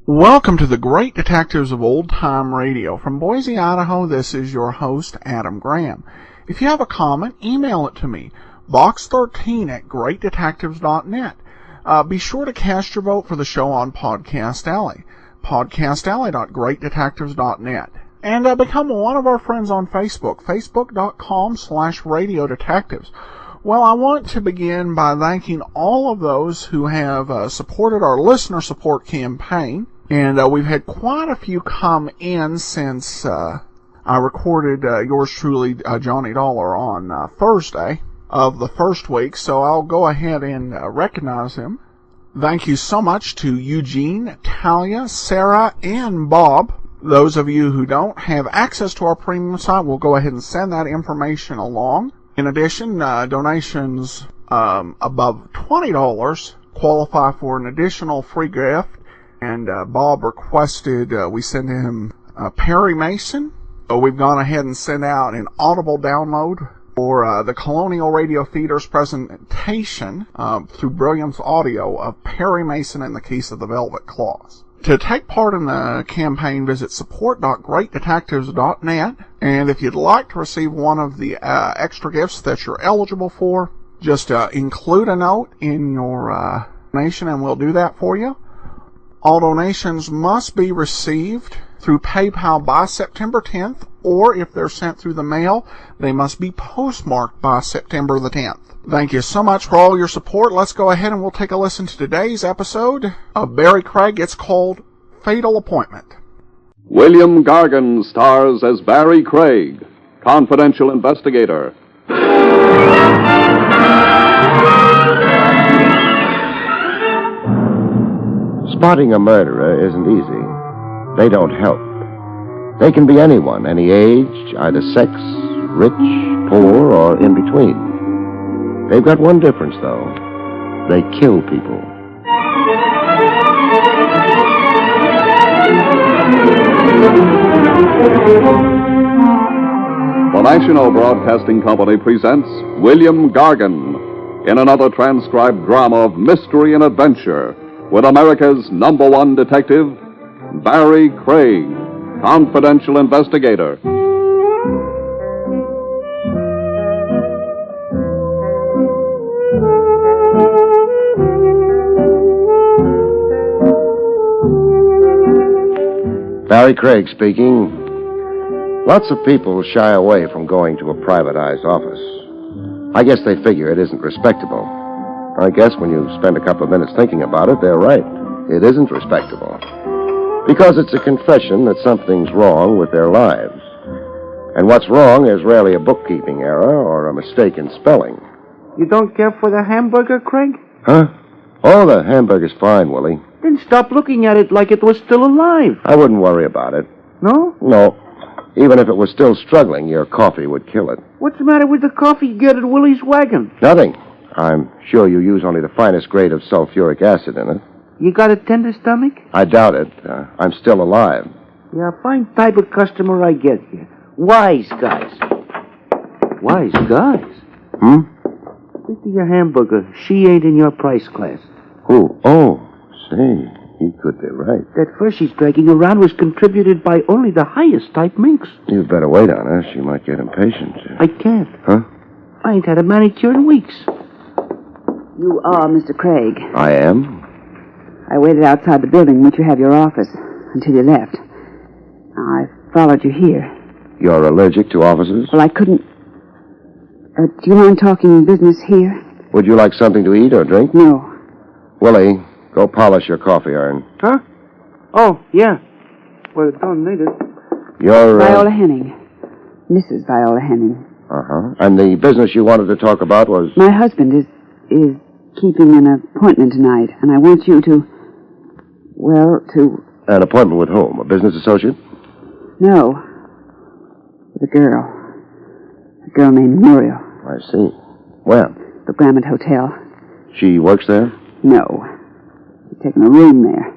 Welcome to the Great Detectives of Old Time Radio. From Boise, Idaho, this is your host, Adam Graham. If you have a comment, email it to me, box13@greatdetectives.net. Be sure to cast your vote for the show on Podcast Alley, podcastalley.greatdetectives.net. And become one of our friends on Facebook, facebook.com/radiodetectives. Well, I want to begin by thanking all of those who have supported our listener support campaign. And we've had quite a few come in since I recorded yours truly, Johnny Dollar, on Thursday of the first week. So I'll go ahead and recognize him. Thank you so much to Eugene, Talia, Sarah, and Bob. Those of you who don't have access to our premium site, we'll go ahead and send that information along. In addition, donations above $20 qualify for an additional free gift. And Bob requested we send him Perry Mason. So we've gone ahead and sent out an audible download for the Colonial Radio Theater's presentation through Brilliance Audio of Perry Mason and the Case of the Velvet Claws. To take part in the campaign, visit support.greatdetectives.net. And if you'd like to receive one of the extra gifts that you're eligible for, just include a note in your donation and we'll do that for you. All donations must be received through PayPal by September 10th, or if they're sent through the mail, they must be postmarked by September the 10th. Thank you so much for all your support. Let's go ahead and we'll take a listen to today's episode of Barrie Craig. It's called Fatal Appointment. William Gargan stars as Barrie Craig, confidential investigator. Spotting a murderer isn't easy. They don't help. They can be anyone, any age, either sex, rich, poor, or in between. They've got one difference, though. They kill people. The National Broadcasting Company presents William Gargan in another transcribed drama of mystery and adventure with America's #1 detective, Barrie Craig, confidential investigator. Barrie Craig speaking. Lots of people shy away from going to a privatized office. I guess they figure it isn't respectable. I guess when you spend a couple of minutes thinking about it, they're right. It isn't respectable. Because it's a confession that something's wrong with their lives. And what's wrong is rarely a bookkeeping error or a mistake in spelling. You don't care for the hamburger, Craig? Huh? Oh, the hamburger's fine, Willie. Then stop looking at it like it was still alive. I wouldn't worry about it. No? No. Even if it was still struggling, your coffee would kill it. What's the matter with the coffee you get at Willie's Wagon? Nothing. I'm sure you use only the finest grade of sulfuric acid in it. You got a tender stomach? I doubt it. I'm still alive. Yeah, fine type of customer I get here. Wise guys. Wise guys? Look at your hamburger. She ain't in your price class. Who? Oh, say, he could be right. That fur she's dragging around was contributed by only the highest type minks. You'd better wait on her. She might get impatient. I can't. Huh? I ain't had a manicure in weeks. You are Mr. Craig. I am? I waited outside the building in which you have your office until you left. I followed you here. You're allergic to offices? Well, I couldn't... do you mind talking business here? Would you like something to eat or drink? No. Willie, go polish your coffee iron. Huh? Oh, yeah. Well, don't need it. You're, Viola Henning. Mrs. Viola Henning. Uh-huh. And the business you wanted to talk about was... My husband is keeping an appointment tonight, and I want you to... Well, to... An appointment with whom? A business associate? No. With a girl. A girl named Muriel. I see. Where? The Grammont Hotel. She works there? No. She's taken a room there.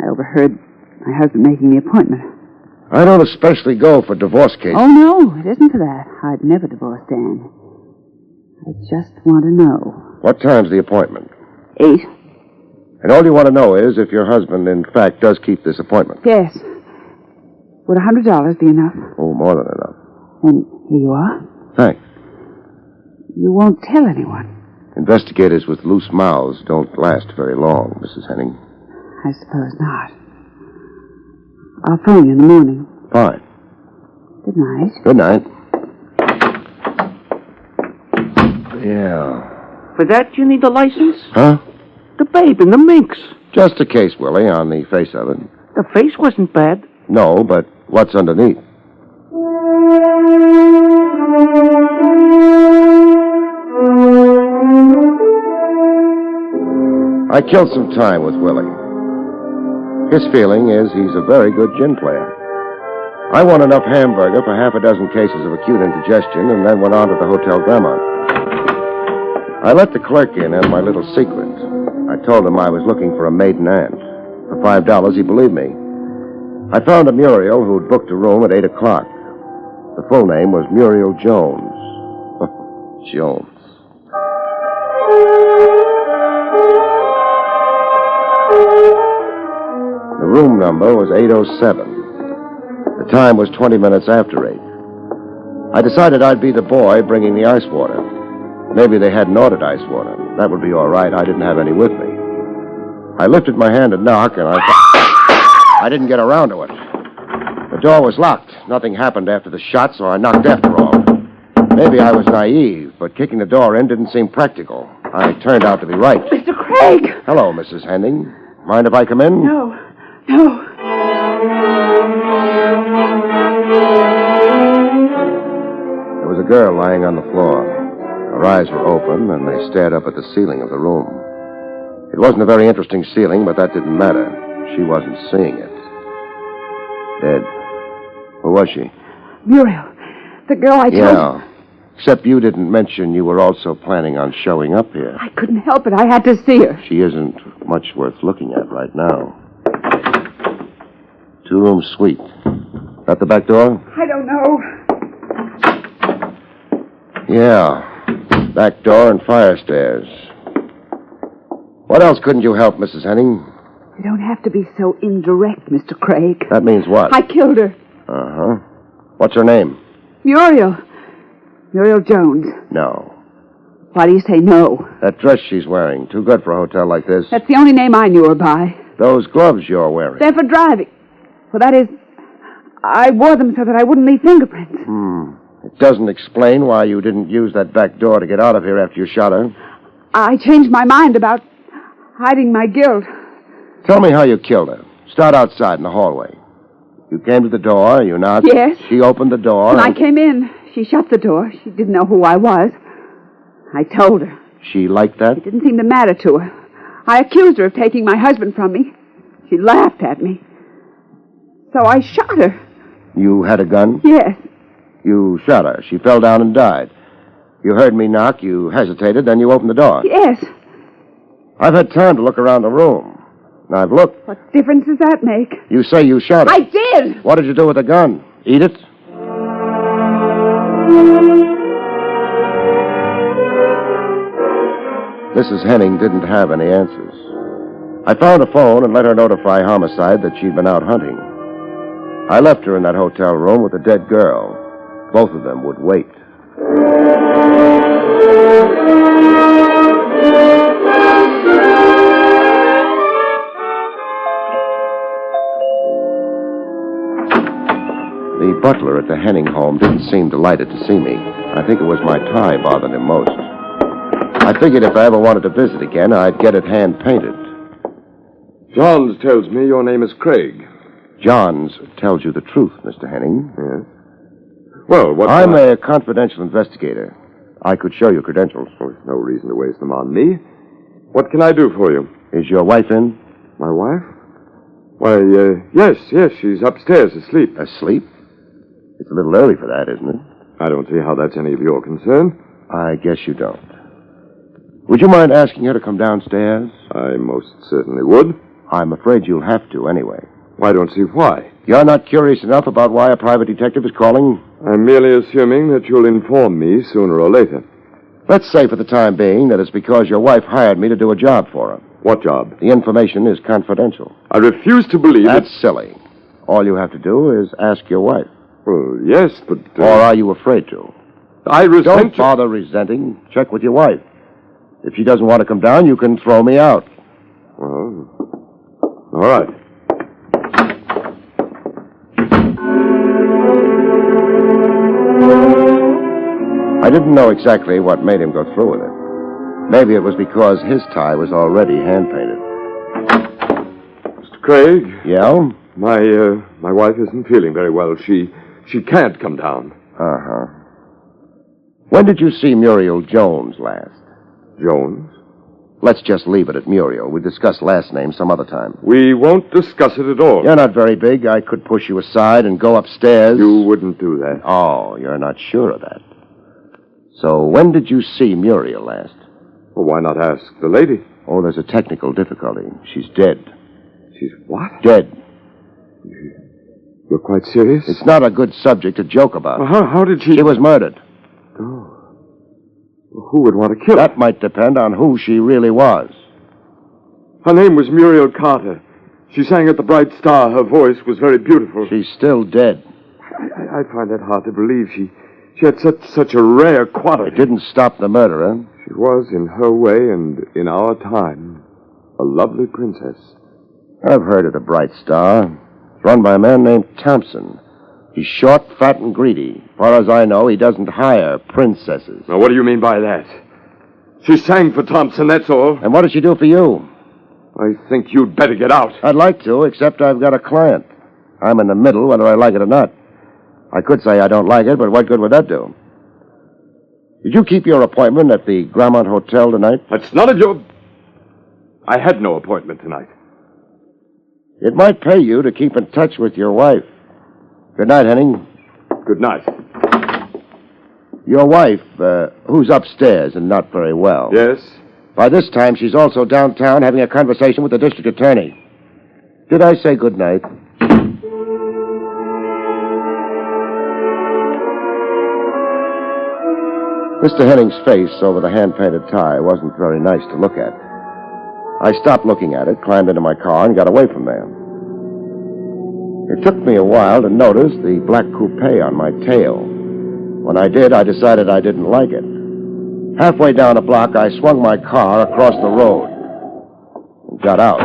I overheard my husband making the appointment. I don't especially go for divorce cases. Oh, no, it isn't for that. I'd never divorce Dan. I just want to know. What time's the appointment? 8. And all you want to know is if your husband, in fact, does keep this appointment. Yes. Would $100 be enough? Oh, more than enough. Then here you are. Thanks. You won't tell anyone. Investigators with loose mouths don't last very long, Mrs. Henning. I suppose not. I'll phone you in the morning. Fine. Good night. Good night. Yeah. For that, you need a license? Huh? The babe and the minx. Just a case, Willie, on the face of it. The face wasn't bad. No, but what's underneath? I killed some time with Willie. His feeling is he's a very good gin player. I won enough hamburger for half a dozen cases of acute indigestion and then went on to the Hotel Grammont. I let the clerk in on my little secret. I told him I was looking for a maiden aunt. For $5, he believed me. I found a Muriel who'd booked a room at 8 o'clock. The full name was Muriel Jones. Jones. The room number was 807. The time was 20 minutes after 8. I decided I'd be the boy bringing the ice water. Maybe they hadn't ordered ice water. That would be all right. I didn't have any with me. I lifted my hand to knock, and I didn't get around to it. The door was locked. Nothing happened after the shot, so I knocked after all. Maybe I was naive, but kicking the door in didn't seem practical. I turned out to be right. Mr. Craig! Hello, Mrs. Henning. Mind if I come in? No. There was a girl lying on the floor. Her eyes were open, and they stared up at the ceiling of the room. It wasn't a very interesting ceiling, but that didn't matter. She wasn't seeing it. Dead. Who was she? Muriel. The girl I told Yeah. Except you didn't mention you were also planning on showing up here. I couldn't help it. I had to see her. She isn't much worth looking at right now. 2-room suite. That the back door? I don't know. Yeah. Back door and fire stairs. What else couldn't you help, Mrs. Henning? You don't have to be so indirect, Mr. Craig. That means what? I killed her. Uh-huh. What's her name? Muriel. Muriel Jones. No. Why do you say no? That dress she's wearing. Too good for a hotel like this. That's the only name I knew her by. Those gloves you're wearing. They're for driving. Well, that is, I wore them so that I wouldn't leave fingerprints. It doesn't explain why you didn't use that back door to get out of here after you shot her. I changed my mind about hiding my guilt. Tell me how you killed her. Start outside in the hallway. You came to the door, you knocked. Yes. She opened the door. When I came in, she shut the door. She didn't know who I was. I told her. She liked that? It didn't seem to matter to her. I accused her of taking my husband from me. She laughed at me. So I shot her. You had a gun? Yes. You shot her. She fell down and died. You heard me knock. You hesitated. Then you opened the door. Yes. I've had time to look around the room. And I've looked. What difference does that make? You say you shot her. I did. What did you do with the gun? Eat it? Mrs. Henning didn't have any answers. I found a phone and let her notify homicide that she'd been out hunting. I left her in that hotel room with a dead girl. Both of them would wait. The butler at the Henning home didn't seem delighted to see me. I think it was my tie bothered him most. I figured if I ever wanted to visit again, I'd get it hand-painted. Johns tells me your name is Craig. Johns tells you the truth, Mr. Henning. Yes. Well, what... I'm a confidential investigator. I could show you credentials. Oh, there's no reason to waste them on me. What can I do for you? Is your wife in? My wife? Why, yes, she's upstairs asleep. Asleep? It's a little early for that, isn't it? I don't see how that's any of your concern. I guess you don't. Would you mind asking her to come downstairs? I most certainly would. I'm afraid you'll have to anyway. I don't see why. You're not curious enough about why a private detective is calling? I'm merely assuming that you'll inform me sooner or later. Let's say for the time being that it's because your wife hired me to do a job for her. What job? The information is confidential. I refuse to believe That's silly. All you have to do is ask your wife. Well, yes, but... Or are you afraid to? I resent... Don't bother resenting. Check with your wife. If she doesn't want to come down, you can throw me out. Well, all right. I didn't know exactly what made him go through with it. Maybe it was because his tie was already hand-painted. Mr. Craig? Yeah? My wife isn't feeling very well. She can't come down. Uh-huh. When did you see Muriel Jones last? Jones? Let's just leave it at Muriel. We'll discuss last name some other time. We won't discuss it at all. You're not very big. I could push you aside and go upstairs. You wouldn't do that. Oh, you're not sure of that. So when did you see Muriel last? Well, why not ask the lady? Oh, there's a technical difficulty. She's dead. She's what? Dead. You're quite serious? It's not a good subject to joke about. Well, how did she... She was murdered. Oh. Well, who would want to kill her? That might depend on who she really was. Her name was Muriel Carter. She sang at the Bright Star. Her voice was very beautiful. She's still dead. I find that hard to believe. She had such a rare quality. It didn't stop the murderer. She was, in her way and in our time, a lovely princess. I've heard of the Bright Star. It's run by a man named Thompson. He's short, fat, and greedy. As far as I know, he doesn't hire princesses. Now, what do you mean by that? She sang for Thompson, that's all. And what did she do for you? I think you'd better get out. I'd like to, except I've got a client. I'm in the middle, whether I like it or not. I could say I don't like it, but what good would that do? Did you keep your appointment at the Grammont Hotel tonight? That's not a job. I had no appointment tonight. It might pay you to keep in touch with your wife. Good night, Henning. Good night. Your wife, who's upstairs and not very well. Yes? By this time, she's also downtown having a conversation with the district attorney. Did I say good night? Mr. Henning's face over the hand-painted tie wasn't very nice to look at. I stopped looking at it, climbed into my car, and got away from there. It took me a while to notice the black coupe on my tail. When I did, I decided I didn't like it. Halfway down a block, I swung my car across the road and got out.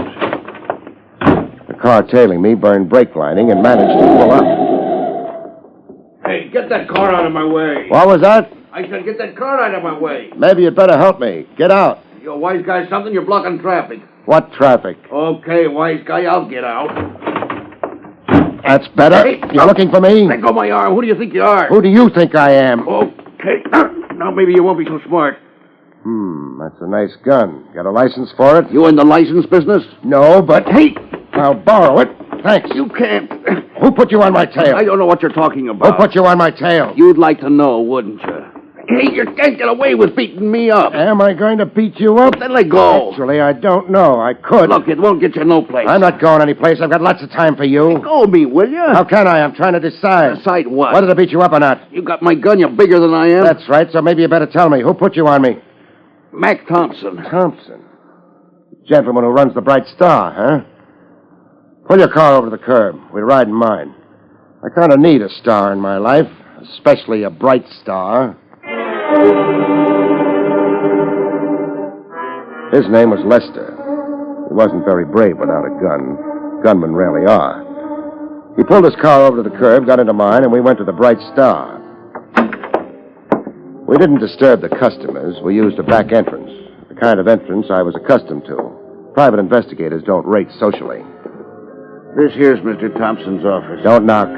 The car tailing me burned brake lining and managed to pull up. Hey, get that car out of my way. What was that? I said get that car out of my way. Maybe you'd better help me. Get out. You're a wise guy something, you're blocking traffic. What traffic? Okay, wise guy, I'll get out. That's better. Hey, You're looking for me? Let go of my arm. Who do you think you are? Who do you think I am? Okay. Now maybe you won't be so smart. That's a nice gun. Got a license for it? You in the license business? No, but... Hey! I'll borrow it. Thanks. You can't. Who put you on my tail? I don't know what you're talking Who about. put you on my tail? You'd like to know, wouldn't you? Hey, you can't get away with beating me up. Am I going to beat you up? Then let go. Actually, I don't know. I could. Look, it won't get you no place. I'm not going anyplace. I've got lots of time for you. Go me, will you? How can I? I'm trying to decide. Decide what? Whether to beat you up or not. You got my gun. You're bigger than I am. That's right, so maybe you better tell me. Who put you on me? Mac Thompson. Thompson? Gentleman who runs the Bright Star, huh? Pull your car over to the curb. We'll ride in mine. I kind of need a star in my life, especially a bright star. His name was Lester. He wasn't very brave without a gun. Gunmen rarely are. He pulled his car over to the curb, got into mine, and we went to the Bright Star. We didn't disturb the customers. We used a back entrance, the kind of entrance I was accustomed to. Private investigators don't rate socially. This here's Mr. Thompson's office. Don't knock.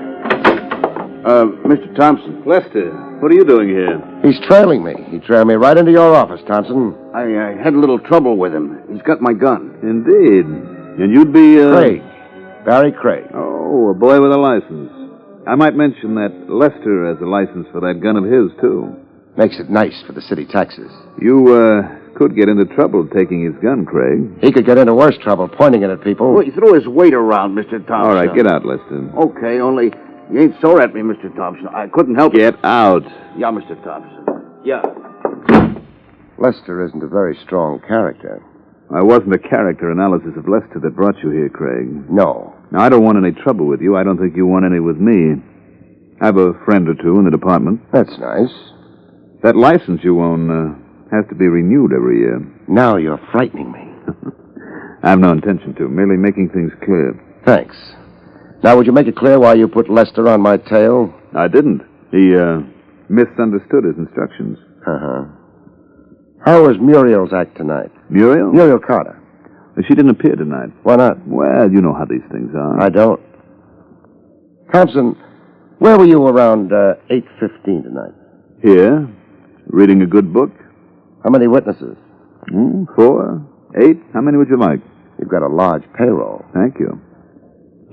Mr. Thompson. Lester, what are you doing here? He's trailing me. He trailed me right into your office, Thompson. I had a little trouble with him. He's got my gun. Indeed. And you'd be, Craig. Barrie Craig. Oh, a boy with a license. I might mention that Lester has a license for that gun of his, too. Makes it nice for the city taxes. You, could get into trouble taking his gun, Craig. He could get into worse trouble pointing it at people. Well, he threw his weight around, Mr. Thompson. All right, get out, Lester. Okay, only you ain't sore at me, Mr. Thompson. I couldn't help it. Get out. Yeah, Mr. Thompson. Yeah. Lester isn't a very strong character. I wasn't a character analysis of Lester that brought you here, Craig. No. Now, I don't want any trouble with you. I don't think you want any with me. I have a friend or two in the department. That's nice. That license you own, has to be renewed every year. Now you're frightening me. I have no intention to, merely making things clear. Thanks. Now, would you make it clear why you put Lester on my tail? I didn't. He, misunderstood his instructions. Uh-huh. How was Muriel's act tonight? Muriel? Muriel Carter. She didn't appear tonight. Why not? Well, you know how these things are. I don't. Thompson, where were you around 8:15 tonight? Here, reading a good book. How many witnesses? 4, 8. How many would you like? You've got a large payroll. Thank you.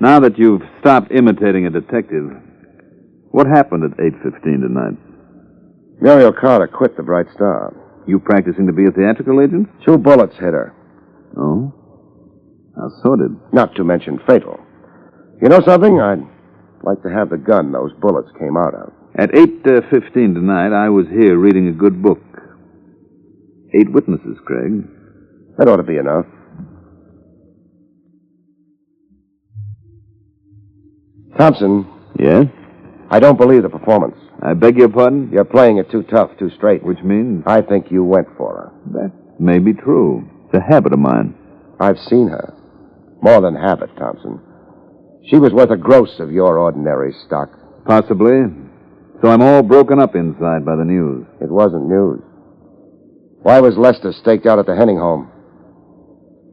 Now that you've stopped imitating a detective, what happened at 8:15 tonight? Muriel Carter quit the Bright Star. You practicing to be a theatrical agent? 2 bullets hit her. Oh? How sordid. Not to mention fatal. You know something? I'd like to have the gun those bullets came out of. At 8:15 tonight, I was here reading a good book. 8 witnesses, Craig. That ought to be enough. Thompson. Yes? I don't believe the performance. I beg your pardon? You're playing it too tough, too straight. Which means? I think you went for her. That may be true. It's a habit of mine. I've seen her. More than habit, Thompson. She was worth a gross of your ordinary stock. Possibly. So I'm all broken up inside by the news. It wasn't news. Why was Lester staked out at the Henning home?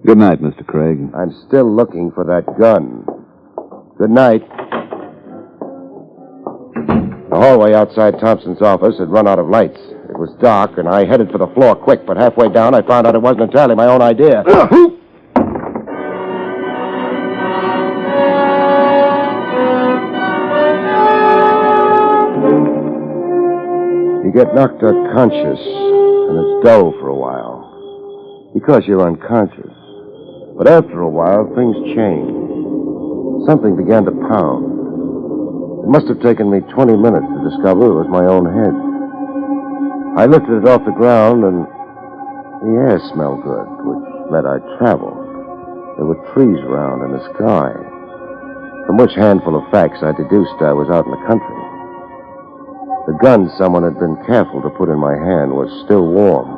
Good night, Mr. Craig. I'm still looking for that gun. Good night. The hallway outside Thompson's office had run out of lights. It was dark, and I headed for the floor quick, but halfway down I found out it wasn't entirely my own idea. You get knocked unconscious, and it's dull for a while, because you're unconscious. But after a while, things change. Something began to pound. It must have taken me 20 minutes to discover it was my own head. I lifted it off the ground, and the air smelled good, which meant I'd traveled. There were trees around and a sky, from which handful of facts I deduced I was out in the country. The gun someone had been careful to put in my hand was still warm.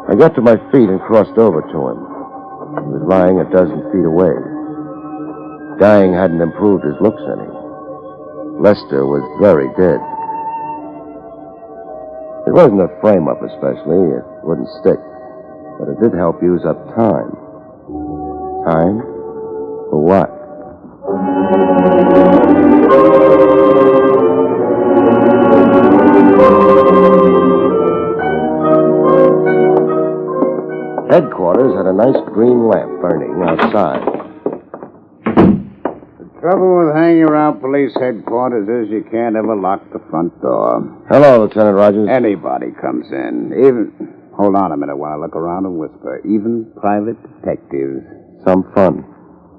I got to my feet and crossed over to him. He was lying a dozen feet away. Dying hadn't improved his looks any. Lester was very dead. It wasn't a frame-up especially. It wouldn't stick. But it did help use up time. Time? For what? Headquarters had a nice green lamp burning outside. The trouble with hanging around police headquarters is you can't ever lock the front door. Hello, Lieutenant Rogers. Anybody comes in. Even... Hold on a minute while I look around and whisper. Even private detectives. Some fun.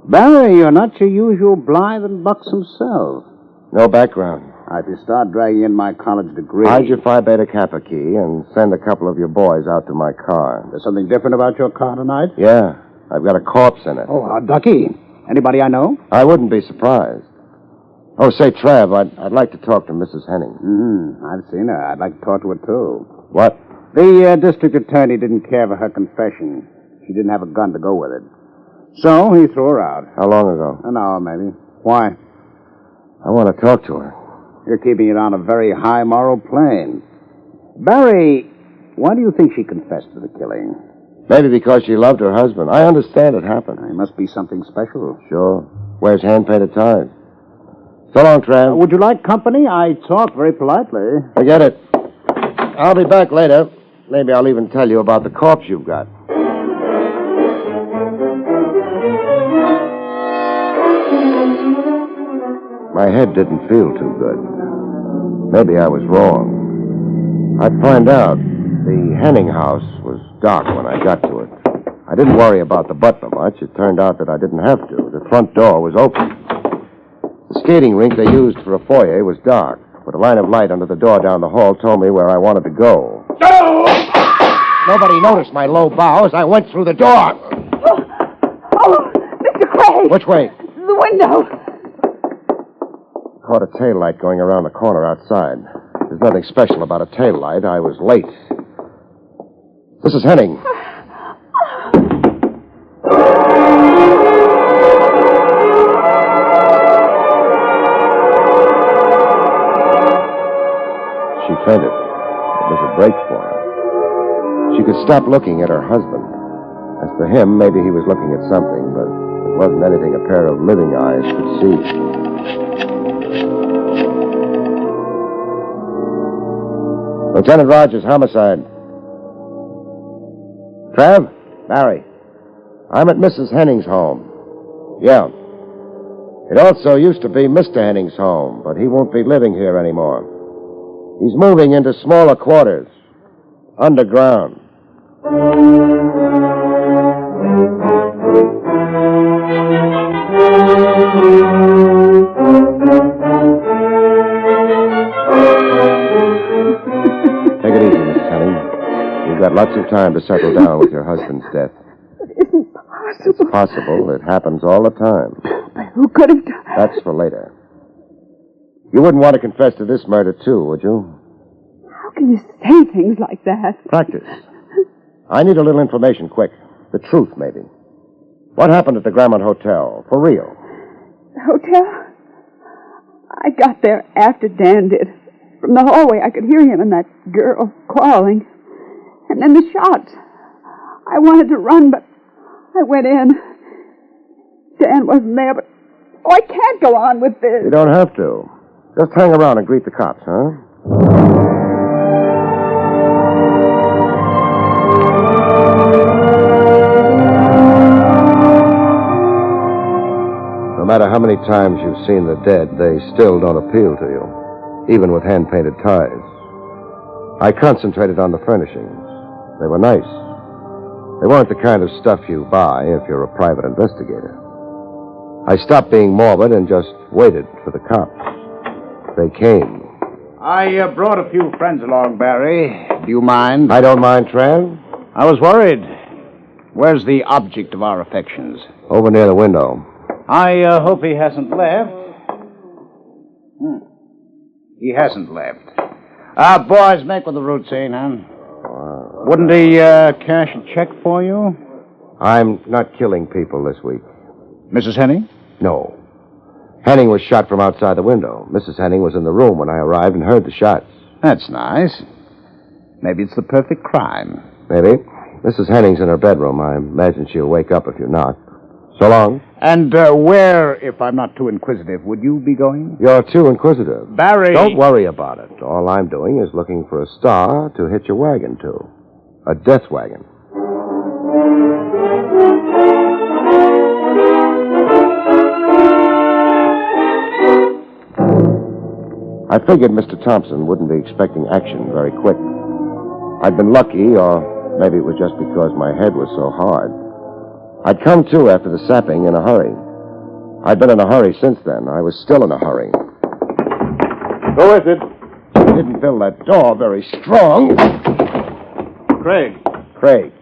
Barrie, you're not your usual blithe and buxom self. No background. If you start dragging in my college degree... Hide your Phi Beta Kappa key and send a couple of your boys out to my car. There's something different about your car tonight? Yeah. I've got a corpse in it. Oh, Ducky. Anybody I know? I wouldn't be surprised. Oh, say, Trav, I'd like to talk to Mrs. Henning. I've seen her. I'd like to talk to her, too. What? The district attorney didn't care for her confession. She didn't have a gun to go with it. So he threw her out. How long ago? An hour, maybe. Why? I want to talk to her. You're keeping it on a very high moral plane. Barrie, why do you think she confessed to the killing? Maybe because she loved her husband. I understand it happened. It must be something special. Sure. Wears hand-painted ties. So long, Trav. Would you like company? I talk very politely. Forget it. I'll be back later. Maybe I'll even tell you about the corpse you've got. My head didn't feel too good. Maybe I was wrong. I'd find out. The Henning house was dark when I got to it. I didn't worry about the butler much. It turned out that I didn't have to. The front door was open. The skating rink they used for a foyer was dark, but a line of light under the door down the hall told me where I wanted to go. Nobody noticed my low bow as I went through the door. Oh, Mr. Craig! Which way? The window. Caught a tail light going around the corner outside. There's nothing special about a tail light. I was late. This is Henning. She fainted. It was a break for her. She could stop looking at her husband. As for him, maybe he was looking at something, but it wasn't anything a pair of living eyes could see. Lieutenant Rogers, homicide. Trav? Barrie. I'm at Mrs. Henning's home. Yeah. It also used to be Mr. Henning's home, but he won't be living here anymore. He's moving into smaller quarters. Underground. Take it easy, Mrs. Henning. You've got lots of time to settle down with your husband's death. It isn't possible. It's possible. It happens all the time. But who could have done it? That's for later. You wouldn't want to confess to this murder, too, would you? How can you say things like that? Practice. I need a little information, quick. The truth, maybe. What happened at the Gargan Hotel? For real? The hotel? I got there after Dan did. From the hallway, I could hear him and that girl quarreling. And then the shots. I wanted to run, but I went in. Dan wasn't there, but... Oh, I can't go on with this. You don't have to. Just hang around and greet the cops, huh? No matter how many times you've seen the dead, they still don't appeal to you, even with hand-painted ties. I concentrated on the furnishings. They were nice. They weren't the kind of stuff you buy if you're a private investigator. I stopped being morbid and just waited for the cops. They came. I brought a few friends along, Barrie. Do you mind? I don't mind, Trav. I was worried. Where's the object of our affections? Over near the window. I hope he hasn't left. He hasn't left. Boys, make with the routine, huh? Wouldn't he cash a check for you? I'm not killing people this week. Mrs. Henning? No. Henning was shot from outside the window. Mrs. Henning was in the room when I arrived and heard the shots. That's nice. Maybe it's the perfect crime. Maybe. Mrs. Henning's in her bedroom. I imagine she'll wake up if you knock. So long. And where, if I'm not too inquisitive, would you be going? You're too inquisitive. Barrie! Don't worry about it. All I'm doing is looking for a star to hitch a wagon to. A death wagon. I figured Mr. Thompson wouldn't be expecting action very quick. I'd been lucky, or maybe it was just because my head was so hard. I'd come to after the sapping in a hurry. I'd been in a hurry since then. I was still in a hurry. Who is it? I didn't build that door very strong. Craig, Craig.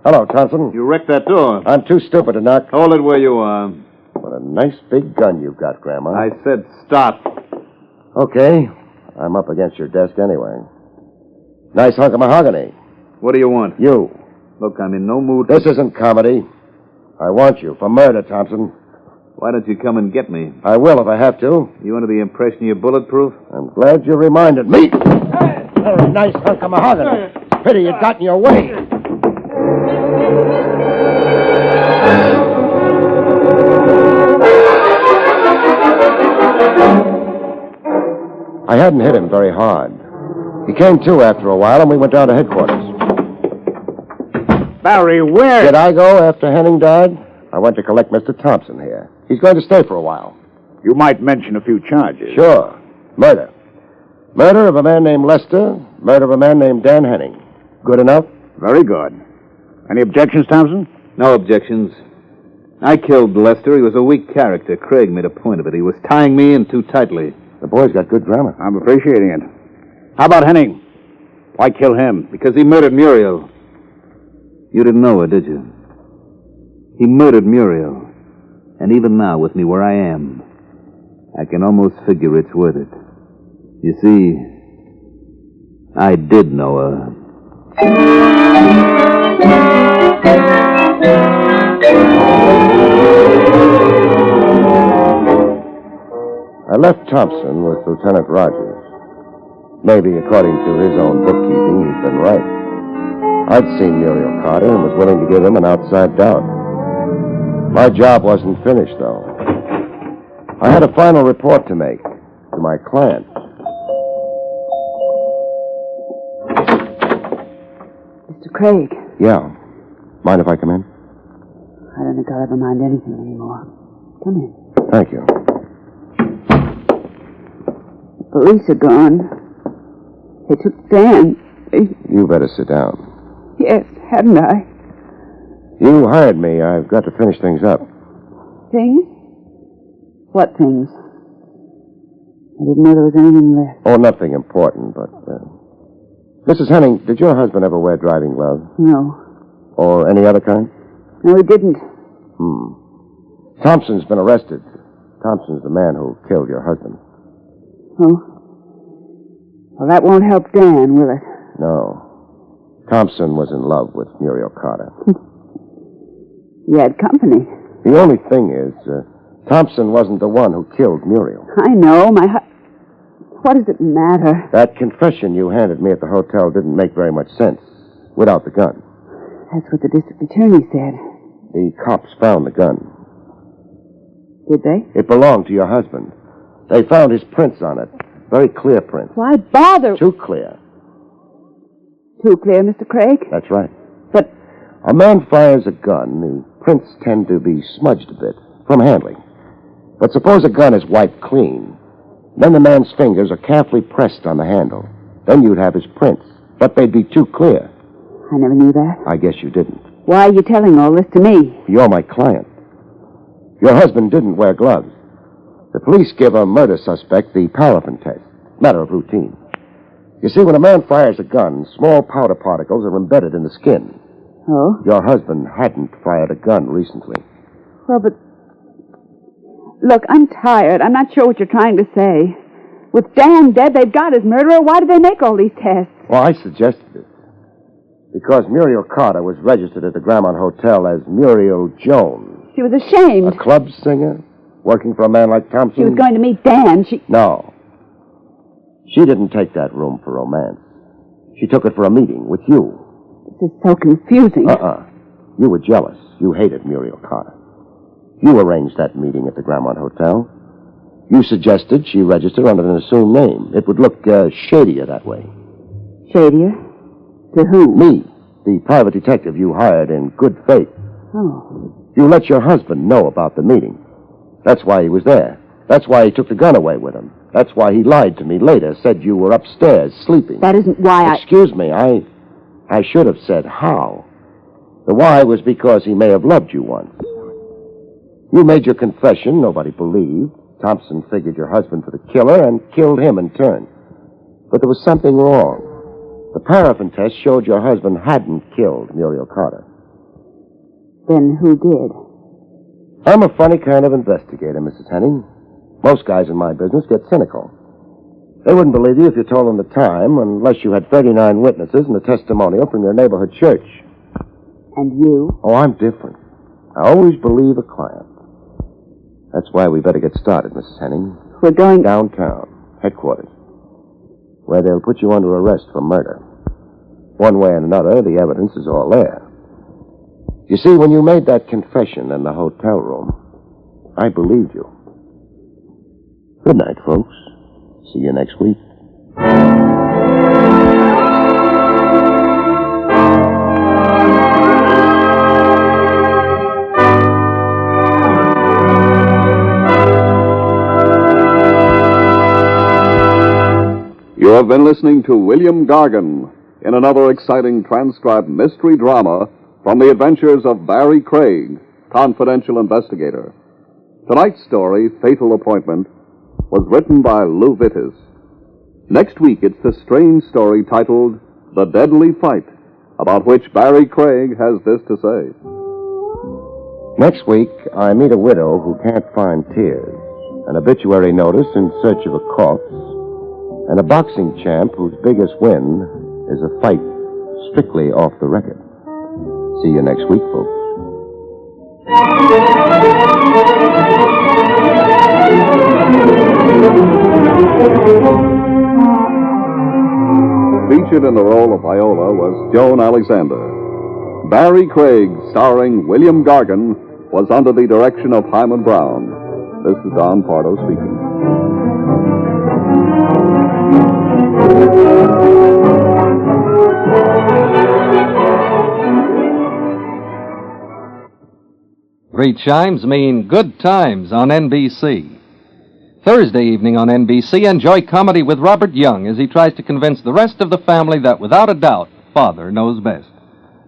Hello, Thompson. you wrecked that door. I'm too stupid to knock. Hold it where you are. What a nice big gun you've got, Grandma. I said stop. Okay. I'm up against your desk anyway. Nice hunk of mahogany. What do you want? You. Look, I'm in no mood. This isn't comedy. I want you for murder, Thompson. Why don't you come and get me? I will if I have to. You under the impression you're bulletproof? I'm glad you reminded me. Very nice hunk of mahogany. Pity it got in your way. I hadn't hit him very hard. He came to after a while, and we went down to headquarters. Barrie, where? Did I go after Henning died? I went to collect Mr. Thompson here. He's going to stay for a while. You might mention a few charges. Sure. Murder. Murder of a man named Lester. Murder of a man named Dan Henning. Good enough? Very good. Any objections, Thompson? No objections. I killed Lester. He was a weak character. Craig made a point of it. He was tying me in too tightly. The boy's got good grammar. I'm appreciating it. How about Henning? Why kill him? Because he murdered Muriel. You didn't know it, did you? He murdered Muriel. And even now, with me where I am, I can almost figure it's worth it. You see, I did know her. I left Thompson with Lieutenant Rogers. Maybe, according to his own bookkeeping, he'd been right. I'd seen Muriel Carter and was willing to give him an outside doubt. My job wasn't finished, though. I had a final report to make to my client. Mr. Craig. Yeah. Mind if I come in? I don't think I'll ever mind anything anymore. Come in. Thank you. The police are gone. They took Dan. You better sit down. Yes, hadn't I? You hired me. I've got to finish things up. Things? What things? I didn't know there was anything left. Oh, nothing important, but... Mrs. Henning, did your husband ever wear driving gloves? No. Or any other kind? No, he didn't. Thompson's been arrested. Thompson's the man who killed your husband. Oh? Well, that won't help Dan, will it? No. Thompson was in love with Muriel Carter. He had company. The only thing is, Thompson wasn't the one who killed Muriel. I know. What does it matter? That confession you handed me at the hotel didn't make very much sense without the gun. That's what the district attorney said. The cops found the gun. Did they? It belonged to your husband. They found his prints on it. Very clear prints. Why bother? Too clear. Too clear, Mr. Craig? That's right. But... A man fires a gun, the prints tend to be smudged a bit from handling. But suppose a gun is wiped clean. Then the man's fingers are carefully pressed on the handle. Then you'd have his prints. But they'd be too clear. I never knew that. I guess you didn't. Why are you telling all this to me? You're my client. Your husband didn't wear gloves. The police give a murder suspect the paraffin test. Matter of routine. You see, when a man fires a gun, small powder particles are embedded in the skin. Oh? Your husband hadn't fired a gun recently. Well, but... Look, I'm tired. I'm not sure what you're trying to say. With Dan dead, they've got his murderer. Why did they make all these tests? Well, I suggested it. Because Muriel Carter was registered at the Grammont Hotel as Muriel Jones. She was ashamed. A club singer? Working for a man like Thompson? She was going to meet Dan. No. She didn't take that room for romance. She took it for a meeting with you. This is so confusing. You were jealous. You hated Muriel Carter. You arranged that meeting at the Grammont Hotel. You suggested she register under an assumed name. It would look shadier that way. Shadier? To who? Me, the private detective you hired in good faith. Oh. You let your husband know about the meeting. That's why he was there. That's why he took the gun away with him. That's why he lied to me later, said you were upstairs sleeping. That isn't why Excuse me, I should have said how. The why was because he may have loved you once. You made your confession, nobody believed. Thompson figured your husband for the killer and killed him in turn. But there was something wrong. The paraffin test showed your husband hadn't killed Muriel Carter. Then who did? I'm a funny kind of investigator, Mrs. Henning. Most guys in my business get cynical. They wouldn't believe you if you told them the time, unless you had 39 witnesses and a testimonial from your neighborhood church. And you? Oh, I'm different. I always believe a client. That's why we better get started, Mrs. Henning. We're going... Downtown, headquarters, where they'll put you under arrest for murder. One way and another, the evidence is all there. You see, when you made that confession in the hotel room, I believed you. Good night, folks. See you next week. have been listening to William Gargan in another exciting transcribed mystery drama from the adventures of Barrie Craig, confidential investigator. Tonight's story, Fatal Appointment, was written by Lou Vittis. Next week, it's the strange story titled The Deadly Fight, about which Barrie Craig has this to say. Next week, I meet a widow who can't find tears, an obituary notice in search of a corpse, and a boxing champ whose biggest win is a fight strictly off the record. See you next week, folks. Featured in the role of Viola was Joan Alexander. Barrie Craig, starring William Gargan, was under the direction of Hyman Brown. This is Don Pardo speaking. Great chimes mean good times on NBC. Thursday evening on NBC, enjoy comedy with Robert Young as he tries to convince the rest of the family that, without a doubt, Father knows best.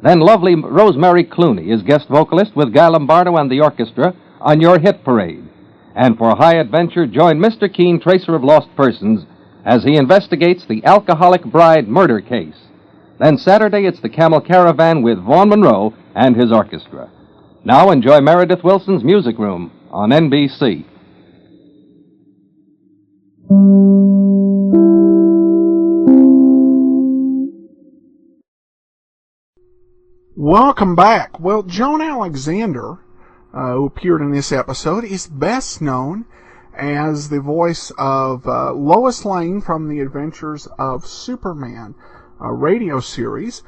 Then lovely Rosemary Clooney is guest vocalist with Guy Lombardo and the orchestra on Your Hit Parade. And for high adventure, join Mr. Keene, tracer of lost persons, as he investigates the alcoholic bride murder case. Then Saturday, it's the Camel Caravan with Vaughn Monroe and his orchestra. Now enjoy Meredith Wilson's Music Room on NBC. Welcome back. Well, Joan Alexander, who appeared in this episode, is best known as the voice of Lois Lane from the Adventures of Superman radio series.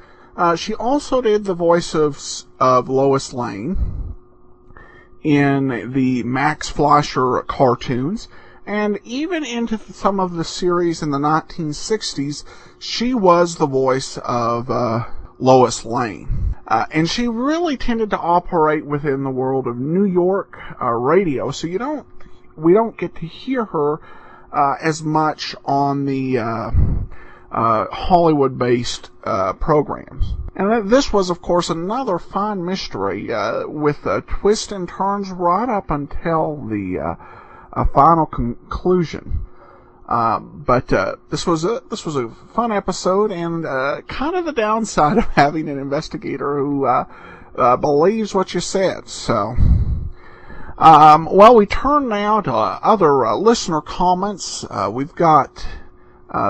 She also did the voice of Lois Lane in the Max Fleischer cartoons, and even into some of the series in the 1960s, she was the voice of Lois Lane. And she really tended to operate within the world of New York radio, so we don't get to hear her as much on the Hollywood-based programs. And this was, of course, another fine mystery with twists and turns right up until the final conclusion. But this was a fun episode, and kind of the downside of having an investigator who believes what you said. So, well, we turn now to other listener comments. We've got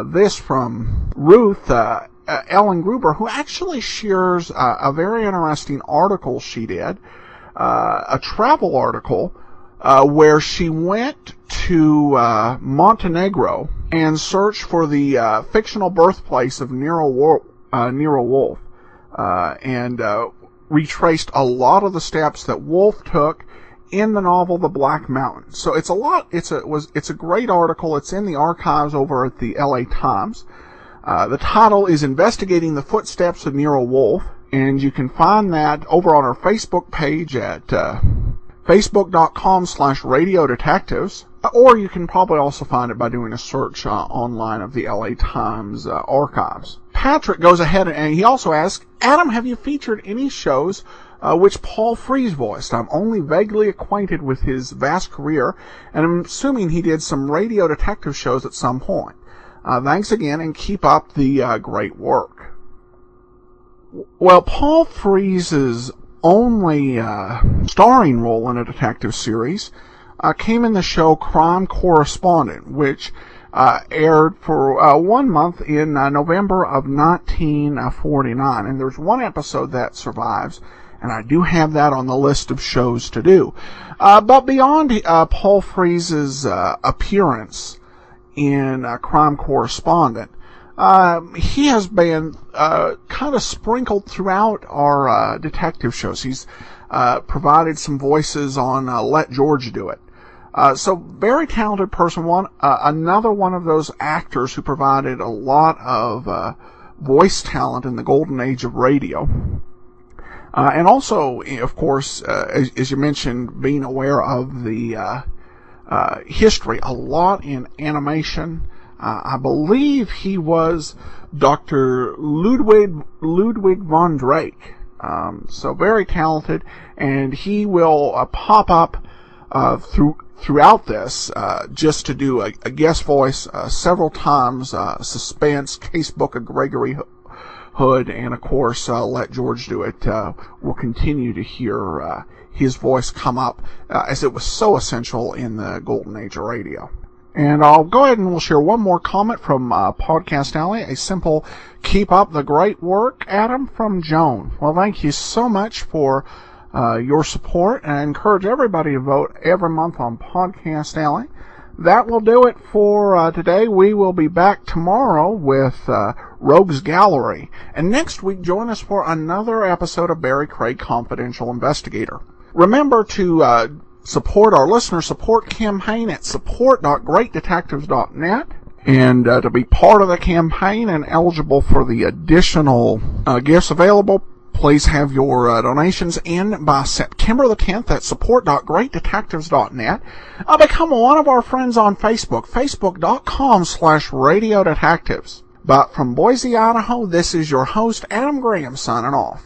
this from Ruth Ellen Gruber, who actually shares a very interesting article she did, a travel article, where she went to Montenegro and searched for the fictional birthplace of Nero Wolfe, and retraced a lot of the steps that Wolfe took in the novel The Black Mountain. So it's a great article. It's in the archives over at the LA Times. The title is Investigating the Footsteps of Nero Wolfe, and you can find that over on our Facebook page at facebook.com/Radio Detectives, or you can probably also find it by doing a search online of the LA Times archives. Patrick goes ahead and he also asks, Adam, have you featured any shows which Paul Frees voiced? I'm only vaguely acquainted with his vast career, and I'm assuming he did some radio detective shows at some point. Thanks again, and keep up the great work. Well, Paul Frees's only starring role in a detective series came in the show Crime Correspondent, which aired for 1 month in November of 1949. And there's one episode that survives, and I do have that on the list of shows to do. But beyond Paul Frees's appearance in Crime Correspondent, he has been kind of sprinkled throughout our detective shows. He's provided some voices on Let George Do It. So very talented person. Another one of those actors who provided a lot of voice talent in the golden age of radio. And also, of course, as you mentioned, being aware of the history, a lot in animation, I believe he was Dr. Ludwig von Drake. So very talented, and he will pop up throughout this just to do a guest voice several times. Suspense, Casebook of Gregory Hood, and of course Let George Do It. We'll continue to hear his voice come up as it was so essential in the golden age of radio. And I'll go ahead and we'll share one more comment from Podcast Alley. A simple, keep up the great work, Adam, from Joan. Well, thank you so much for your support, and I encourage everybody to vote every month on Podcast Alley. That will do it for today. We will be back tomorrow with Rogues Gallery. And next week, join us for another episode of Barrie Craig Confidential Investigator. Remember to support our listener support campaign at support.greatdetectives.net. And to be part of the campaign and eligible for the additional gifts available, please have your donations in by September the 10th at support.greatdetectives.net. Become one of our friends on Facebook, facebook.com/radiodetectives. But from Boise, Idaho, this is your host, Adam Graham, signing off.